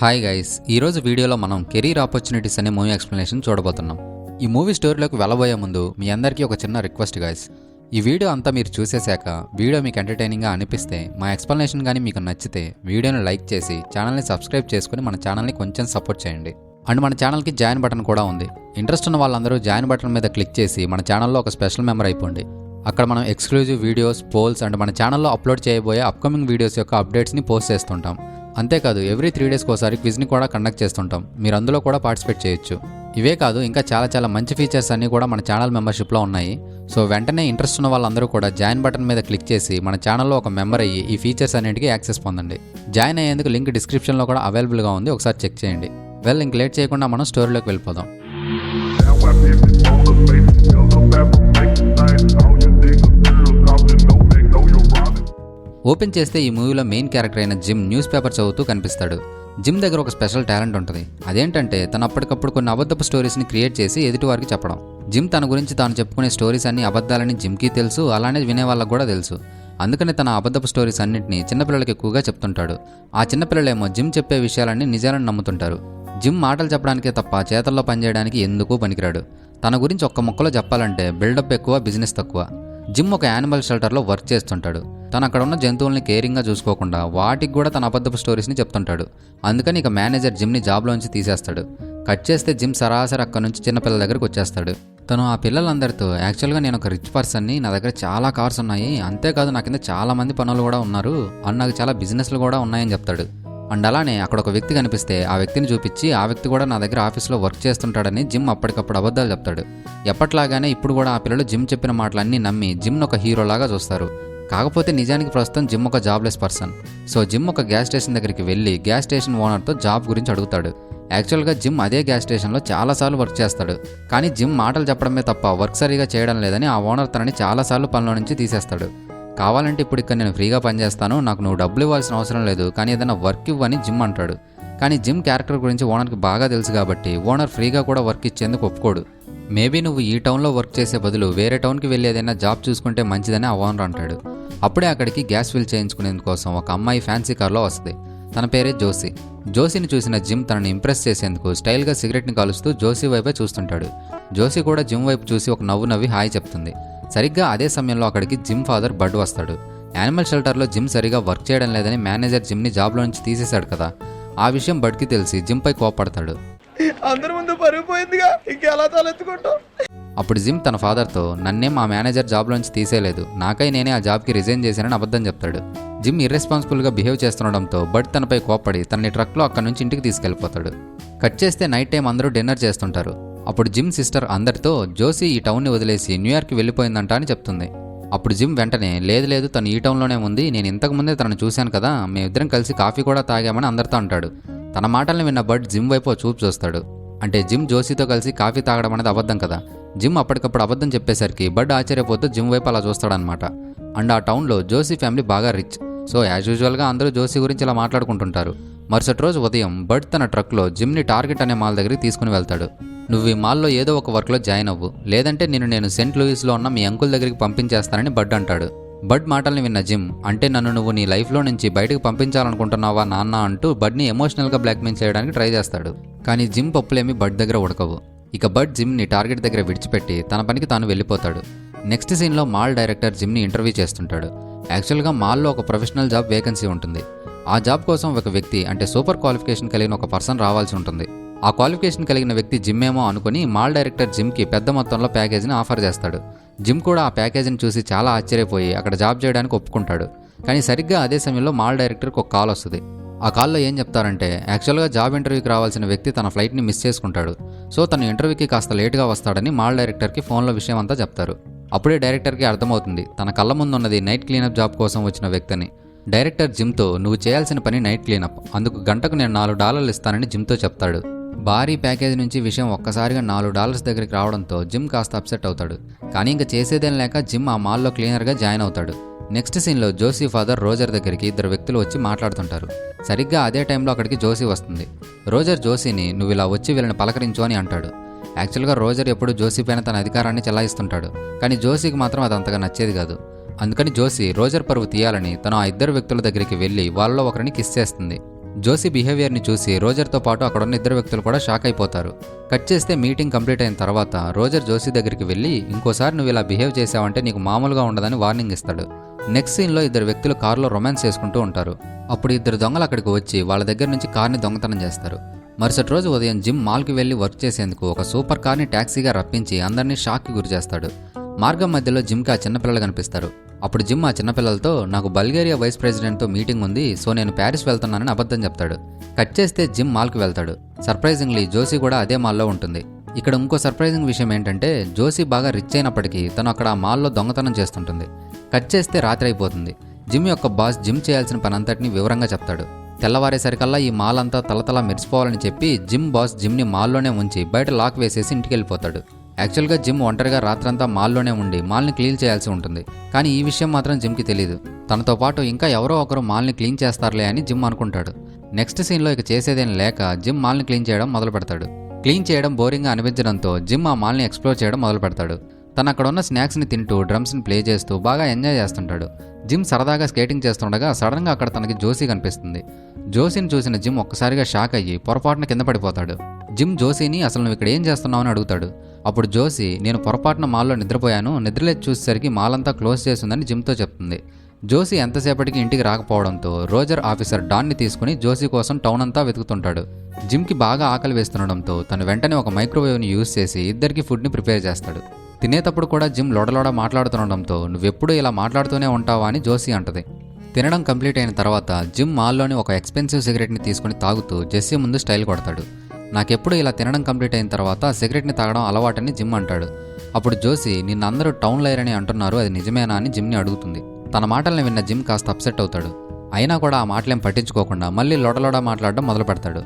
Hi guys, ఈరోజు వీడియోలో మనం కెరీర్ ఆపర్చునిటీస్ అనే మూవీ ఎక్స్ప్లెనేషన్ చూడబోతున్నాం. ఈ మూవీ స్టోరీలోకి వెళ్ళబోయే ముందు మీ అందరికీ ఒక చిన్న రిక్వెస్ట్ గైస్. ఈ వీడియో అంతా మీరు చూసేశాక వీడియో మీకు ఎంటర్టైనింగ్గా అనిపిస్తే, మా ఎక్స్ప్లెనేషన్ కానీ మీకు నచ్చితే వీడియోని లైక్ చేసి ఛానల్ని సబ్స్క్రైబ్ చేసుకుని మన ఛానల్ని కొంచెం సపోర్ట్ చేయండి. అండ్ మన ఛానల్కి జాయిన్ బటన్ కూడా ఉంది. ఇంట్రెస్ట్ ఉన్న వాళ్ళందరూ జాయిన్ బటన్ మీద క్లిక్ చేసి మన ఛానల్లో ఒక స్పెషల్ మెంబర్ అయిపోండి. అక్కడ మనం ఎక్స్క్లూజివ్ వీడియోస్, పోల్స్ అండ్ మన ఛానల్లో అప్లోడ్ చేయబోయే అప్కమింగ్ వీడియోస్ యొక్క అప్డేట్స్ని పోస్ట్ చేస్తుంటాం. అంతేకాదు ఎవ్రీ 3 డేస్కి ఒకసారి క్విజ్ని కూడా కండక్ట్ చేస్తుంటాం. మీరు అందులో కూడా పార్టిసిపేట్ చేయొచ్చు. ఇవే కాదు, ఇంకా చాలా మంచి ఫీచర్స్ అన్నీ కూడా మన ఛానల్ మెంబర్షిప్లో ఉన్నాయి. సో వెంటనే ఇంట్రెస్ట్ ఉన్న వాళ్ళందరూ కూడా జాయిన్ బటన్ మీద క్లిక్ చేసి మన ఛానల్లో ఒక మెంబర్ అయ్యి ఈ ఫీచర్స్ అన్నింటికి యాక్సెస్ పొందండి. జాయిన్ అయ్యేందుకు లింక్ డిస్క్రిప్షన్లో కూడా అవైలబుల్గా ఉంది, ఒకసారి చెక్ చేయండి. ఇంక లేట్ చేయకుండా మనం స్టోరీలోకి వెళ్ళిపోదాం. ఓపెన్ చేస్తే ఈ మూవీలో మెయిన్ క్యారెక్టర్ అయిన జిమ్ న్యూస్ పేపర్ చదువుతూ కనిపిస్తాడు. జిమ్ దగ్గర ఒక స్పెషల్ టాలెంట్ ఉంటుంది. అదేంటంటే తను అప్పటికప్పుడు కొన్ని అబద్ధపు స్టోరీస్ని క్రియేట్ చేసి ఎదుటి వారికి చెప్పడం. జిమ్ తన గురించి తాను చెప్పుకునే స్టోరీస్ అన్ని అబద్ధాలని జిమ్కి తెలుసు, అలానే వినే వాళ్ళకు కూడా తెలుసు. అందుకని తన అబద్ధపు స్టోరీస్ అన్నింటినీ చిన్నపిల్లలకి ఎక్కువగా చెప్తుంటాడు. ఆ చిన్నపిల్లలేమో జిమ్ చెప్పే విషయాలన్నీ నిజాలని నమ్ముతుంటారు. జిమ్ మాటలు చెప్పడానికే తప్ప చేతల్లో పనిచేయడానికి ఎందుకు పనికిరాడు. తన గురించి ఒక్క ముక్కలో చెప్పాలంటే బిల్డప్ ఎక్కువ, బిజినెస్ తక్కువ. జిమ్ ఒక యానిమల్ షెల్టర్లో వర్క్ చేస్తుంటాడు. తను అక్కడ ఉన్న జంతువుల్ని కేరింగ్గా చూసుకోకుండా వాటికి కూడా తన అబద్ధపు స్టోరీస్ని చెప్తుంటాడు. అందుకని ఇక మేనేజర్ జిమ్ని జాబ్లోంచి తీసేస్తాడు. కట్ చేస్తే జిమ్ సరాసరి అక్కడ నుంచి చిన్నపిల్లల దగ్గరికి వచ్చేస్తాడు. తను ఆ పిల్లలందరితో యాక్చువల్గా నేను ఒక రిచ్ పర్సన్ని, నా దగ్గర చాలా కార్స్ ఉన్నాయి, అంతేకాదు నా కింద చాలా మంది పనులు కూడా ఉన్నారు, అండ్ నాకు చాలా బిజినెస్లు కూడా ఉన్నాయని చెప్తాడు. అండ్ అలానే అక్కడ ఒక వ్యక్తి కనిపిస్తే ఆ వ్యక్తిని చూపించి ఆ వ్యక్తి కూడా నా దగ్గర ఆఫీస్లో వర్క్ చేస్తుంటాడని జిమ్ అప్పటికప్పుడు అబద్ధాలు చెప్తాడు. ఎప్పట్లాగానే ఇప్పుడు కూడా ఆ పిల్లలు జిమ్ చెప్పిన మాటలన్నీ నమ్మి జిమ్ను ఒక హీరోలాగా చూస్తారు. కాకపోతే నిజానికి ప్రస్తుతం జిమ్ ఒక జాబ్లెస్ పర్సన్. సో జిమ్ ఒక గ్యాస్ స్టేషన్ దగ్గరికి వెళ్ళి గ్యాస్ స్టేషన్ ఓనర్తో జాబ్ గురించి అడుగుతాడు. యాక్చువల్గా జిమ్ అదే గ్యాస్ స్టేషన్లో చాలాసార్లు వర్క్ చేస్తాడు. కానీ జిమ్ మాటలు చెప్పడమే తప్ప వర్క్ సరిగా చేయడం లేదని ఆ ఓనర్ తనని చాలాసార్లు పనిలో నుంచి తీసేస్తాడు. కావాలంటే ఇప్పుడు ఇక్కడ నేను ఫ్రీగా పనిచేస్తాను, నాకు నువ్వు డబ్బులు ఇవ్వాల్సిన అవసరం లేదు, కానీ ఏదైనా వర్క్ ఇవ్వని జిమ్ అంటాడు. కానీ జిమ్ క్యారెక్టర్ గురించి ఓనర్కి బాగా తెలుసు కాబట్టి ఓనర్ ఫ్రీగా కూడా వర్క్ ఇచ్చేందుకు ఒప్పుకోడు. మేబీ నువ్వు ఈ టౌన్లో వర్క్ చేసే బదులు వేరే టౌన్కి వెళ్ళి ఏదైనా జాబ్ చూసుకుంటే మంచిదని ఆ ఓనర్ అంటాడు. అప్పుడే అక్కడికి గ్యాస్ ఫిల్ చేయించుకునేందుకోసం ఒక అమ్మాయి ఫ్యాన్సీ కార్లో వస్తుంది. తన పేరే జోసి. జోసిని చూసిన జిమ్ తనని ఇంప్రెస్ చేసేందుకు స్టైల్గా సిగరెట్ని కాలుస్తూ జోసి వైపే చూస్తుంటాడు. జోసి కూడా జిమ్ వైపు చూసి ఒక నవ్వు నవ్వి హాయ్ చెప్తుంది. సరిగ్గా అదే సమయంలో అక్కడికి జిమ్ ఫాదర్ బడ్ వస్తాడు. యానిమల్ షెల్టర్లో జిమ్ సరిగా వర్క్ చేయడం లేదని మేనేజర్ జిమ్ని జాబ్లో నుంచి తీసేశాడు కదా. ఆ విషయం బడ్కి తెలిసి జిమ్పై కోప్పడతాడు. అందరి ముందు పరుగు పోయిందిగా, ఇంకెలా తలెత్తుకుంటాం. అప్పుడు జిమ్ తన ఫాదర్తో, నన్నే మా మేనేజర్ జాబ్లోంచి తీసేయలేదు, నాకై నేనే ఆ జాబ్కి రిజైన్ చేశానని అబద్ధం చెప్తాడు. జిమ్ ఇర్రెస్పాన్సిబుల్గా బిహేవ్ చేస్తుండడంతో బడ్ తనపై కోప్పడి తనని ట్రక్లో అక్కడి నుంచి ఇంటికి తీసుకెళ్లిపోతాడు. కట్ చేస్తే నైట్ టైం అందరూ డిన్నర్ చేస్తుంటారు. అప్పుడు జిమ్ సిస్టర్ అందరితో జోసి ఈ టౌన్ని వదిలేసి న్యూయార్క్కి వెళ్ళిపోయిందంట అని చెప్తుంది. అప్పుడు జిమ్ వెంటనే లేదు తను ఈ టౌన్లోనే ఉంది, నేను ఇంతకుముందే తనను చూశాను కదా, మేమిద్దరం కలిసి కాఫీ కూడా తాగామని అందరితో అంటాడు. తన మాటల్ని విన్న బడ్ జిమ్ వైపు చూపు చూస్తాడు. అంటే జిమ్ జోసితో కలిసి కాఫీ తాగడం అనేది అబద్ధం కదా. జిమ్ అప్పటికప్పుడు అబద్ధం చెప్పేసరికి బడ్ ఆశ్చర్యపోతూ జిమ్ వైపు అలా చూస్తాడనమాట. అండ్ ఆ టౌన్లో జోసి ఫ్యామిలీ బాగా రిచ్. సో యాజ్ యూజువల్గా అందరూ జోసి గురించి ఇలా మాట్లాడుకుంటుంటారు. మరుసటి రోజు ఉదయం బడ్ తన ట్రక్లో జిమ్ని టార్గెట్ అనే మాల్ దగ్గరికి తీసుకుని వెళ్తాడు. నువ్వు ఈ మాల్లో ఏదో ఒక వర్క్లో జాయిన్ అవ్వు, లేదంటే నేను సెయింట్ లూయిస్లో ఉన్న మీ అంకుల్ దగ్గరికి పంపించేస్తానని బడ్ అంటాడు. బడ్ మాటల్ని విన్న జిమ్, అంటే నన్ను నువ్వు నీ లైఫ్లో నుంచి బయటకు పంపించాలనుకుంటున్నావా నాన్న అంటూ బడ్ని ఎమోషనల్గా బ్లాక్మెయిల్ చేయడానికి ట్రై చేస్తాడు. కానీ జిమ్ పప్పులేమి బడ్ దగ్గర ఉడకవు. ఇక బడ్ జిమ్ని టార్గెట్ దగ్గర విడిచిపెట్టి తన పనికి తాను వెళ్ళిపోతాడు. నెక్స్ట్ సీన్లో మాల్ డైరెక్టర్ జిమ్ని ఇంటర్వ్యూ చేస్తుంటాడు. యాక్చువల్గా మాల్లో ఒక ప్రొఫెషనల్ జాబ్ వేకెన్సీ ఉంటుంది. ఆ జాబ్ కోసం ఒక వ్యక్తి, అంటే సూపర్ క్వాలిఫికేషన్ కలిగిన ఒక పర్సన్ రావాల్సి ఉంటుంది. ఆ క్వాలిఫికేషన్ కలిగిన వ్యక్తి జిమ్ ఏమో అనుకుని మాల్ డైరెక్టర్ జిమ్కి పెద్ద మొత్తంలో ప్యాకేజీని ఆఫర్ చేస్తాడు. జిమ్ కూడా ఆ ప్యాకేజీని చూసి చాలా ఆశ్చర్యపోయి అక్కడ జాబ్ చేయడానికి ఒప్పుకుంటాడు. కానీ సరిగ్గా అదే సమయంలో మాల్ డైరెక్టర్కి ఒక కాల్ వస్తుంది. ఆ కాల్లో ఏం చెప్తారంటే యాక్చువల్గా జాబ్ ఇంటర్వ్యూకి రావాల్సిన వ్యక్తి తన ఫ్లైట్ని మిస్ చేసుకుంటాడు. సో తను ఇంటర్వ్యూకి కాస్త లేట్గా వస్తాడని మాల్ డైరెక్టర్కి ఫోన్లో విషయం అంతా చెప్తారు. అప్పుడే డైరెక్టర్కి అర్థమవుతుంది తన కళ్ళ ముందున్నది నైట్ క్లీనప్ జాబ్ కోసం వచ్చిన వ్యక్తిని. డైరెక్టర్ జిమ్తో, నువ్వు చేయాల్సిన పని నైట్ క్లీనప్, అందుకు గంటకు నేను $4 ఇస్తానని జిమ్తో చెప్తాడు. భారీ ప్యాకేజ్ నుంచి విషయం ఒక్కసారిగా $4 దగ్గరికి రావడంతో జిమ్ కాస్త అప్సెట్ అవుతాడు. కానీ ఇంకా చేసేదేం లేక జిమ్ ఆ మాల్లో క్లీనర్గా జాయిన్ అవుతాడు. నెక్స్ట్ సీన్లో జోసి ఫాదర్ రోజర్ దగ్గరికి 2 వ్యక్తులు వచ్చి మాట్లాడుతుంటారు. సరిగ్గా అదే టైంలో అక్కడికి జోసి వస్తుంది. రోజర్ జోసిని, నువ్వు ఇలా వచ్చి వీళ్ళని పలకరించు అని అంటాడు. యాక్చువల్గా రోజర్ ఎప్పుడు జోసి పైన తన అధికారాన్ని చెలాయిస్తుంటాడు. కానీ జోసికి మాత్రం అది అంతగా నచ్చేది కాదు. అందుకని జోసి రోజర్ పరువు తీయాలని తను ఆ 2 వ్యక్తుల దగ్గరికి వెళ్ళి వాళ్ళలో ఒకరిని కిస్ చేస్తుంది. జోసీ బిహేవియర్ని చూసి రోజర్తో పాటు అక్కడున్న ఇద్దరు వ్యక్తులు కూడా షాక్ అయిపోతారు. కట్ చేస్తే మీటింగ్ కంప్లీట్ అయిన తర్వాత రోజర్ జోసీ దగ్గరికి వెళ్ళి ఇంకోసారి నువ్వు ఇలా బిహేవ్ చేసావంటే నీకు మామూలుగా ఉండదని వార్నింగ్ ఇస్తాడు. నెక్స్ట్ సీన్లో ఇద్దరు వ్యక్తులు కారులో రొమాన్స్ చేసుకుంటూ ఉంటారు. అప్పుడు ఇద్దరు దొంగలు అక్కడికి వచ్చి వాళ్ళ దగ్గర నుంచి కార్ని దొంగతనం చేస్తారు. మరుసటి రోజు ఉదయం జిమ్ మాల్కి వెళ్లి వర్క్ చేసేందుకు ఒక సూపర్ కార్ని ట్యాక్సీగా రప్పించి అందరినీ షాక్కి గురి చేస్తాడు. మార్గం మధ్యలో జిమ్కి ఆ చిన్నపిల్లలు కనిపిస్తారు. అప్పుడు జిమ్ ఆ చిన్నపిల్లలతో నాకు బల్గేరియా వైస్ ప్రెసిడెంట్తో మీటింగ్ ఉంది, సో నేను ప్యారిస్ వెళ్తున్నానని అబద్ధం చెప్తాడు. కట్ చేస్తే జిమ్ మాల్కి వెళ్తాడు. సర్ప్రైజింగ్లీ జోసీ కూడా అదే మాల్లో ఉంటుంది. ఇక్కడ ఇంకో సర్ప్రైజింగ్ విషయం ఏంటంటే జోసీ బాగా రిచ్ అయినప్పటికీ తను అక్కడ ఆ మాల్లో దొంగతనం చేస్తుంటుంది. కట్ చేస్తే రాత్రి అయిపోతుంది. జిమ్ యొక్క బాస్ జిమ్ చేయాల్సిన పనంతటిని వివరంగా చెప్తాడు. తెల్లవారేసరికల్లా ఈ మాల్ అంతా తలతలా మెరిసిపోవాలని చెప్పి జిమ్ బాస్ జిమ్ని మాల్లోనే ఉంచి బయట లాక్ వేసేసి ఇంటికి వెళ్ళిపోతాడు. యాక్చువల్గా జిమ్ ఒంటరిగా రాత్రంతా మాల్లోనే ఉండి మాల్ని క్లీన్ చేయాల్సి ఉంటుంది. కానీ ఈ విషయం మాత్రం జిమ్కి తెలియదు. తనతో పాటు ఇంకా ఎవరో ఒకరు మాల్ని క్లీన్ చేస్తారులే అని జిమ్ అనుకుంటాడు. నెక్స్ట్ సీన్లో ఇక చేసేదేం లేక జిమ్ మాల్ని క్లీన్ చేయడం మొదలు పెడతాడు. క్లీన్ చేయడం బోరింగ్గా అనిపించడంతో జిమ్ ఆ మాల్ని ఎక్స్ప్లోర్ చేయడం మొదలు పెడతాడు. తను అక్కడ ఉన్న స్నాక్స్ని తింటూ డ్రమ్స్ని ప్లే చేస్తూ బాగా ఎంజాయ్ చేస్తుంటాడు. జిమ్ సరదాగా స్కేటింగ్ చేస్తుండగా సడన్గా అక్కడ తనకి జోసీ కనిపిస్తుంది. జోసీని చూసిన జిమ్ ఒక్కసారిగా షాక్ అయ్యి పొరపాటున కింద పడిపోతాడు. జిమ్ జోసీని అసలు నువ్వు ఇక్కడ ఏం చేస్తున్నావు అని అడుగుతాడు. అప్పుడు జోసీ నేను పొరపాటున మాల్లో నిద్రపోయాను, నిద్రలేచి చూసేసరికి మాల్ అంతా క్లోజ్ చేస్తుందని జిమ్తో చెప్తుంది. జోసీ ఎంతసేపటికి ఇంటికి రాకపోవడంతో రోజర్ ఆఫీసర్ డాన్ని తీసుకుని జోసీ కోసం టౌన్ అంతా వెతుకుతుంటాడు. జిమ్కి బాగా ఆకలి వేస్తుండడంతో తను వెంటనే ఒక మైక్రోవేవ్ని యూజ్ చేసి ఇద్దరికి ఫుడ్ని ప్రిపేర్ చేస్తాడు. తినేటప్పుడు కూడా జిమ్ లోడలోడ మాట్లాడుతుండడంతో నువ్వెప్పుడు ఇలా మాట్లాడుతూనే ఉంటావా అని జోసీ అంటది. తినడం కంప్లీట్ అయిన తర్వాత జిమ్ మాల్లోని ఒక ఎక్స్పెన్సివ్ సిగరెట్ని తీసుకుని తాగుతూ జెస్సీ ముందు స్టైల్ కొడతాడు. నాకెప్పుడు ఇలా తినడం కంప్లీట్ అయిన తర్వాత సిగరెట్ని తాగడం అలవాటని జిమ్ అంటాడు. అప్పుడు జోసీ నిన్న అందరూ టౌన్ లైరని అంటున్నారు, అది నిజమేనా అని జిమ్ని అడుగుతుంది. తన మాటల్ని విన్న జిమ్ కాస్త అప్సెట్ అవుతాడు. అయినా కూడా ఆ మాటలేం పట్టించుకోకుండా మళ్ళీ లోడలోడ మాట్లాడడం మొదలు పెడతాడు.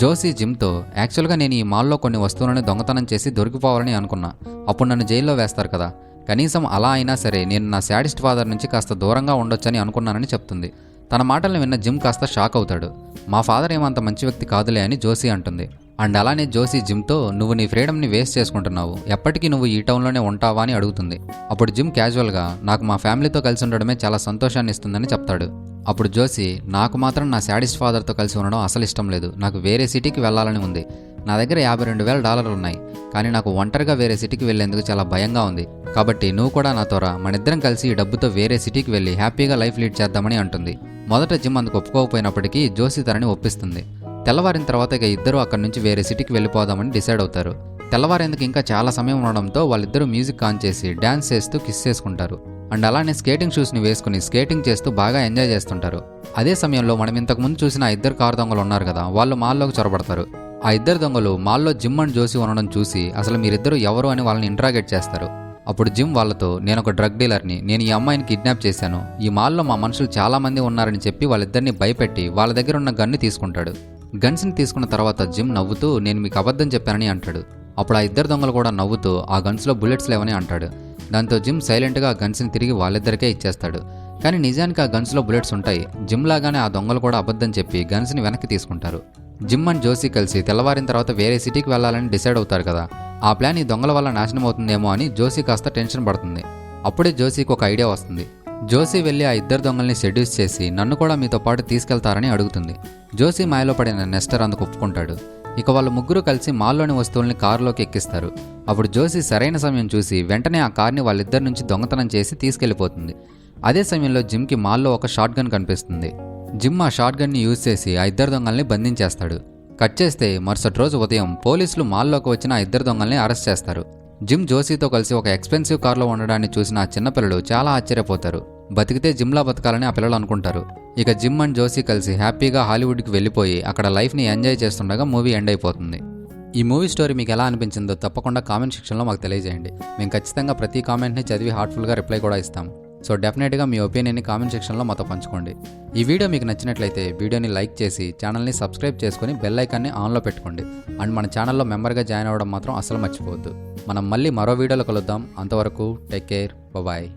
జోసీ జిమ్తో యాక్చువల్గా నేను ఈ మాల్లో కొన్ని వస్తువులను దొంగతనం చేసి దొరికిపోవాలని అనుకున్నా, అప్పుడు నన్ను జైల్లో వేస్తారు కదా, కనీసం అలా అయినా సరే నేను నా శాడిస్ట్ ఫాదర్ నుంచి కాస్త దూరంగా ఉండొచ్చని అనుకున్నానని చెప్తుంది. తన మాటల్ని విన్న జిమ్ కాస్త షాక్ అవుతాడు. మా ఫాదర్ ఏమంత మంచి వ్యక్తి కాదులే అని జోసీ అంటుంది. అండ్ అలానే జోసీ జిమ్తో నువ్వు నీ ఫ్రీడమ్ని వేస్ట్ చేసుకుంటున్నావు, ఎప్పటికీ నువ్వు ఈ టౌన్లోనే ఉంటావా అని అడుగుతుంది. అప్పుడు జిమ్ క్యాజువల్గా నాకు మా ఫ్యామిలీతో కలిసి ఉండడమే చాలా సంతోషాన్ని ఇస్తుందని చెప్తాడు. అప్పుడు జోసీ నాకు మాత్రం నా శాడిస్ట్ ఫాదర్తో కలిసి ఉండడం అసలు ఇష్టం లేదు, నాకు వేరే సిటీకి వెళ్ళాలని ఉంది. నా దగ్గర $52,000 ఉన్నాయి, కానీ నాకు ఒంటరిగా వేరే సిటీకి వెళ్లేందుకు చాలా భయంగా ఉంది. కాబట్టి నువ్వు కూడా నాతో రా, మనిద్దరం కలిసి ఈ డబ్బుతో వేరే సిటీకి వెళ్ళి హ్యాపీగా లైఫ్ లీడ్ చేద్దామని అంటుంది. మొదట జిమ్ అందుకు ఒప్పుకోకపోయినప్పటికీ జోసీ తనని ఒప్పిస్తుంది. తెల్లవారిన తర్వాత ఇక ఇద్దరు అక్కడి నుంచి వేరే సిటీకి వెళ్ళిపోదామని డిసైడ్ అవుతారు. తెల్లవారేందుకు ఇంకా చాలా సమయం ఉండడంతో వాళ్ళిద్దరూ మ్యూజిక్ ఆన్ చేసి డ్యాన్స్ చేస్తూ కిస్ చేసుకుంటారు. అండ్ అలానే స్కేటింగ్ షూస్ని వేసుకుని స్కేటింగ్ చేస్తూ బాగా ఎంజాయ్ చేస్తుంటారు. అదే సమయంలో మనం ఇంతకుముందు చూసిన ఆ ఇద్దరు కారు దొంగలు ఉన్నారు కదా, వాళ్ళు మాల్లోకి చొరబడతారు. ఆ ఇద్దరు దొంగలు మాల్లో జిమ్ అండ్ జోసీ ఉండడం చూసి అసలు మీరిద్దరూ ఎవరు అని వాళ్ళని ఇంట్రాగేట్ చేస్తారు. అప్పుడు జిమ్ వాళ్ళతో నేను ఒక డ్రగ్ డీలర్ని, నేను ఈ అమ్మాయిని కిడ్నాప్ చేశాను, ఈ మాల్లో మా మనుషులు చాలామంది ఉన్నారని చెప్పి వాళ్ళిద్దరిని భయపెట్టి వాళ్ళ దగ్గర ఉన్న గన్ని తీసుకుంటాడు. గన్స్ని తీసుకున్న తర్వాత జిమ్ నవ్వుతూ నేను మీకు అబద్ధం చెప్పానని అంటాడు. అప్పుడు ఆ ఇద్దరు దొంగలు కూడా నవ్వుతూ ఆ గన్స్లో బుల్లెట్స్ లేవని అంటాడు. దాంతో జిమ్ సైలెంట్గా ఆ గన్స్ని తిరిగి వాళ్ళిద్దరికే ఇచ్చేస్తాడు. కానీ నిజానికి ఆ గన్స్లో బుల్లెట్స్ ఉంటాయి. జిమ్ లాగానే ఆ దొంగలు కూడా అబద్ధం చెప్పి గన్స్ని వెనక్కి తీసుకుంటారు. జిమ్ అండ్ జోసీ కలిసి తెల్లవారిన తర్వాత వేరే సిటీకి వెళ్ళాలని డిసైడ్ అవుతారు కదా, ఆ ప్లాన్ ఈ దొంగల వల్ల నాశనం అవుతుందేమో అని జోసీ కాస్త టెన్షన్ పడుతుంది. అప్పుడే జోసీకి ఒక ఐడియా వస్తుంది. జోసీ వెళ్ళి ఆ ఇద్దరు దొంగల్ని సెడ్యూస్ చేసి నన్ను కూడా మీతో పాటు తీసుకెళ్తారని అడుగుతుంది. జోసీ మాయలో పడిన నెస్టర్ అందుకు ఒప్పుకుంటాడు. ఇక వాళ్ళు ముగ్గురు కలిసి మాల్లోని వస్తువుల్ని కారులోకి ఎక్కిస్తారు. అప్పుడు జోసీ సరైన సమయం చూసి వెంటనే ఆ కార్ని వాళ్ళిద్దరి నుంచి దొంగతనం చేసి తీసుకెళ్లిపోతుంది. అదే సమయంలో జిమ్కి మాల్లో ఒక షాట్ గన్ కనిపిస్తుంది. జిమ్ ఆ షాట్ గన్ని యూజ్ చేసి ఆ ఇద్దరు దొంగల్ని బంధించేస్తాడు. కట్ చేస్తే మరుసటి రోజు ఉదయం పోలీసులు మాల్లోకి వచ్చిన ఆ ఇద్దరు దొంగల్ని అరెస్ట్ చేస్తారు. జిమ్ జోసీతో కలిసి ఒక ఎక్స్పెన్సివ్ కార్లో ఉండడాన్ని చూసిన ఆ చిన్నపిల్లలు చాలా ఆశ్చర్యపోతారు. బతికితే జిమ్లా బతకాలని ఆ పిల్లలు అనుకుంటారు. ఇక జిమ్ అండ్ జోసీ కలిసి హ్యాపీగా హాలీవుడ్కి వెళ్ళిపోయి అక్కడ లైఫ్ని ఎంజాయ్ చేస్తుండగా మూవీ ఎండ్ అయిపోతుంది. ఈ మూవీ స్టోరీ మీకు ఎలా అనిపించిందో తప్పకుండా కామెంట్ సెక్షన్లో మాకు తెలియజేయండి. మేము ఖచ్చితంగా ప్రతి కామెంట్ని చదివి హార్ట్ఫుల్గా రిప్లై కూడా ఇస్తాం. సో డెఫినెట్గా మీ ఒపీనియన్ని కామెంట్ సెక్షన్లో మాతో పంచుకోండి. ఈ వీడియో మీకు నచ్చినట్లయితే వీడియోని లైక్ చేసి ఛానల్ని సబ్స్క్రైబ్ చేసుకుని బెల్ ఐకాన్ని ఆన్లో పెట్టుకోండి. అండ్ మన ఛానల్లో మెంబర్గా జాయిన్ అవ్వడం మాత్రం అసలు మర్చిపోవద్దు. మనం మళ్ళీ మరో వీడియోలో కలుద్దాం. అంతవరకు టేక్ కేర్, బాయ్.